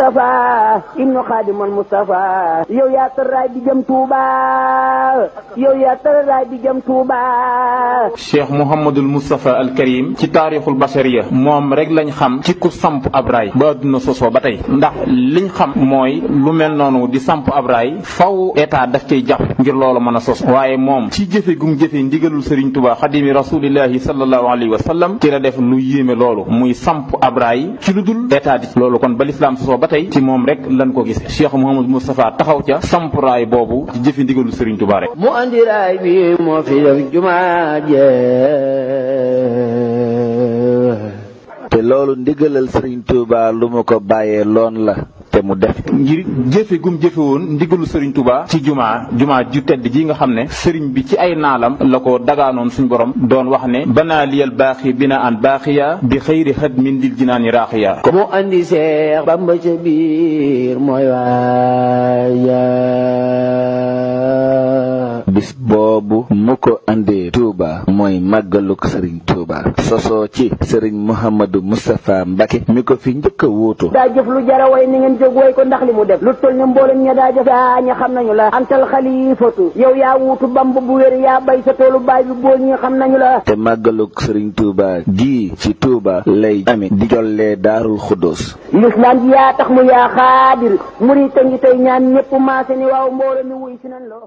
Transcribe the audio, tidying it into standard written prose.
Mustafa ibnu Xaadimal Mustafa yow yaa tëraay di jëm Touba yow yaa tëraay di jëm Touba. Cheikh Mouhamadul Moustapha al Karim ci taarixul bashariya moom rek lañ xam ci ku samp ab raay ba adduna sosoo ba tey ndax liñ xam mooy lu mel noonu di samp ab raay faw état daf cay jàpp ngir loolu mën a sos waaye moom ci jëfe gum jëfe ndigalul Serigne Touba xadimi rasulillahi sallallahu alayhi wa sallam ci la def lu yéeme loolu muy samp ab raay ci lu dul état di loolu kon ba lislaam sosoo ba tey ci moom rek lañ ko gis Cheikh Mouhamadou Moustapha taxaw ca samp raay boobu ci jëfe ndigalul Serigne Touba rek. mu andi raay bi moo fi def jumaa te loolu ndigalal Serigne Touba lu mu ko bàyyee loon la te mu def ngir jëfe gum jëfe woon ndigalu Serigne Touba ci jumaa ju tedd ji nga xam ne Serigne bi ci ay naalam la ko dagaanoon suñ borom doon wax ne banaa liyal baaxi bina an baaxiya bi xëyri xët min dil jinaani raaxiya mu andi Seex Bamba ca biir mooy waaya bis boobu mu ko andee Touba mooy màggaluk Serigne Touba sosoo ci Serigne Mouhamadou Moustapha Mbacké mi ko fi njëkk a wuutu daa jëf lu jara way ni ngeen jóg way ko ndax li mu def lu toll ne mboolem ña daa jëf yaa ña xam nañu la antal xalifatu yow yaa wuutu Bamba bu wér yaa bay sa toolu baay bi bool ñi xam nañu la te màggaluk Serigne Touba gii ci Touba lay amit di jollee Daarul Xuddoos l'islam ji yaa tax mu yaa xaadir murit a ngi tey ñaan ñëpp maase ni waaw mbooloo mi wuy si nañ loo